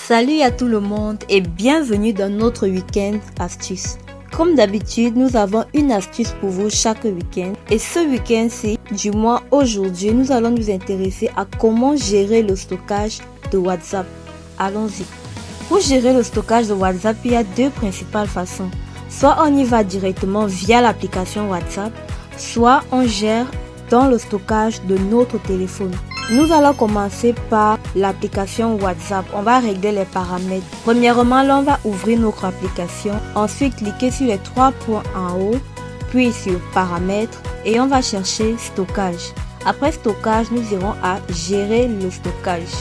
Salut à tout le monde et bienvenue dans notre week-end astuce. Comme d'habitude, nous avons une astuce pour vous chaque week-end. Et ce week-end-ci, du moins aujourd'hui, nous allons nous intéresser à comment gérer le stockage de WhatsApp. Allons-y. Pour gérer le stockage de WhatsApp, il y a deux principales façons. Soit on y va directement via l'application WhatsApp, soit on gère dans le stockage de notre téléphone. Nous allons commencer par l'application WhatsApp. On va régler les paramètres. Premièrement, là, on va ouvrir notre application. Ensuite, cliquer sur les trois points en haut, puis sur paramètres et on va chercher stockage. Après stockage, nous irons à gérer le stockage.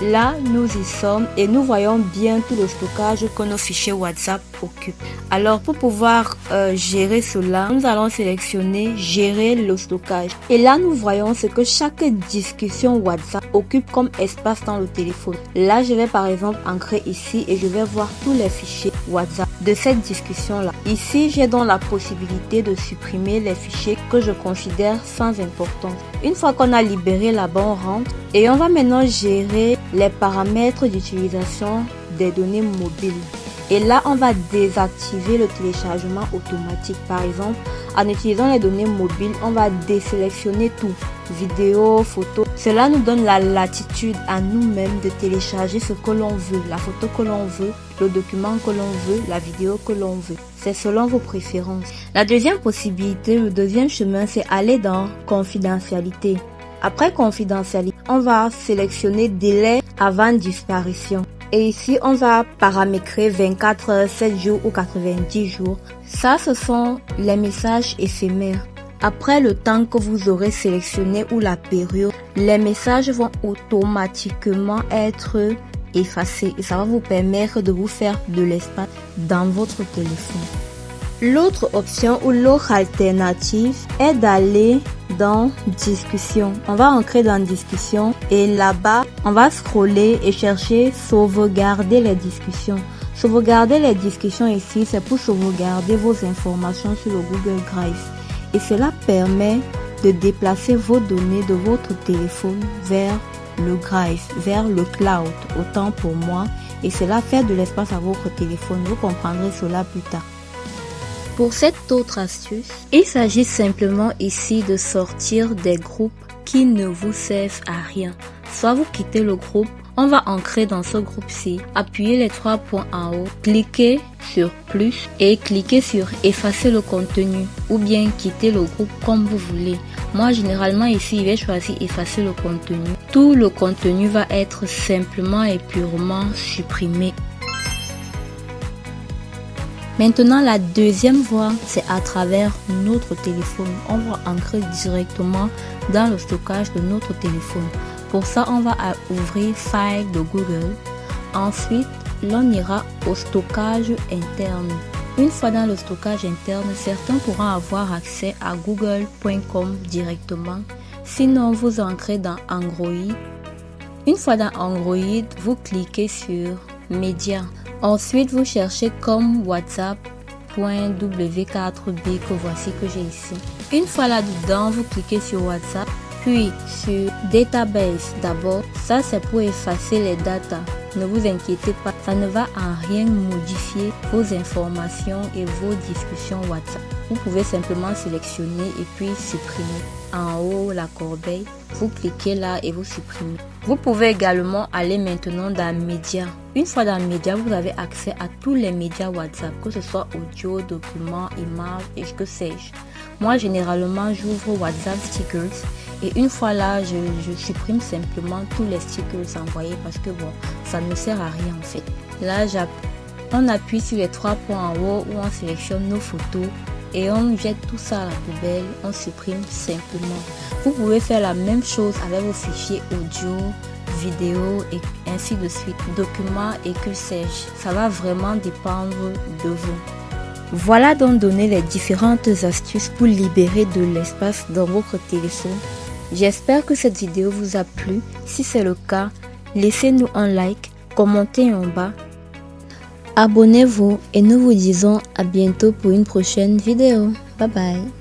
Là, nous y sommes et nous voyons bien tout le stockage que nos fichiers WhatsApp occupent. Alors, pour pouvoir gérer cela, nous allons sélectionner gérer le stockage. Et là, nous voyons ce que chaque discussion WhatsApp occupe comme espace dans le téléphone. Là, je vais par exemple ancrer ici et je vais voir tous les fichiers WhatsApp de cette discussion-là. Ici, j'ai donc la possibilité de supprimer les fichiers que je considère sans importance. Une fois qu'on a libéré là-bas, on rentre et on va maintenant gérer les paramètres d'utilisation des données mobiles. Et là, on va désactiver le téléchargement automatique. Par exemple, en utilisant les données mobiles, on va désélectionner tout. Vidéo, photo. Cela nous donne la latitude à nous-mêmes de télécharger ce que l'on veut, la photo que l'on veut, le document que l'on veut, la vidéo que l'on veut. C'est selon vos préférences. La deuxième possibilité, le deuxième chemin, c'est aller dans confidentialité. Après confidentialité, on va sélectionner délai avant disparition. Et ici, on va paramétrer 24 heures, 7 jours ou 90 jours. Ça, ce sont les messages éphémères. Après le temps que vous aurez sélectionné ou la période, les messages vont automatiquement être effacés. Et ça va vous permettre de vous faire de l'espace dans votre téléphone. L'autre option ou l'autre alternative est d'aller dans discussion. On va entrer dans discussion et là-bas, on va scroller et chercher sauvegarder les discussions. Sauvegarder les discussions ici, c'est pour sauvegarder vos informations sur le Google Drive. Et cela permet de déplacer vos données de votre téléphone vers le Drive, vers le cloud, autant pour moi. Et cela fait de l'espace à votre téléphone. Vous comprendrez cela plus tard. Pour cette autre astuce, il s'agit simplement ici de sortir des groupes qui ne vous servent à rien. Soit vous quittez le groupe, on va ancrer dans ce groupe-ci, appuyer les trois points en haut, cliquer sur plus et cliquer sur effacer le contenu ou bien quitter le groupe comme vous voulez. Moi généralement ici, je vais choisir effacer le contenu. Tout le contenu va être simplement et purement supprimé. Maintenant, la deuxième voie, c'est à travers notre téléphone. On va ancrer directement dans le stockage de notre téléphone. Pour ça, on va ouvrir File de Google. Ensuite, l'on ira au stockage interne. Une fois dans le stockage interne, certains pourront avoir accès à google.com directement. Sinon, vous entrez dans Android. Une fois dans Android, vous cliquez sur Médias. Ensuite, vous cherchez comme WhatsApp.w4b que voici que j'ai ici. Une fois là-dedans, vous cliquez sur WhatsApp, puis sur Database d'abord. Ça, c'est pour effacer les datas. Ne vous inquiétez pas, ça ne va en rien modifier vos informations et vos discussions WhatsApp. Vous pouvez simplement sélectionner et puis supprimer. En haut, la corbeille, vous cliquez là et vous supprimez. Vous pouvez également aller maintenant dans Médias. Une fois dans Médias, vous avez accès à tous les médias WhatsApp, que ce soit audio, documents, images et que sais-je. Moi, généralement, j'ouvre WhatsApp Stickers et une fois là, je supprime simplement tous les stickers envoyés parce que bon, ça ne sert à rien en fait. Là, on appuie sur les trois points en haut où on sélectionne nos photos et on jette tout ça à la poubelle, on supprime simplement. Vous pouvez faire la même chose avec vos fichiers audio, vidéo et ainsi de suite, documents et que sais-je. Ça va vraiment dépendre de vous. Voilà donc donné les différentes astuces pour libérer de l'espace dans votre téléphone. J'espère que cette vidéo vous a plu. Si c'est le cas, laissez-nous un like, commentez en bas. Abonnez-vous et nous vous disons à bientôt pour une prochaine vidéo. Bye bye.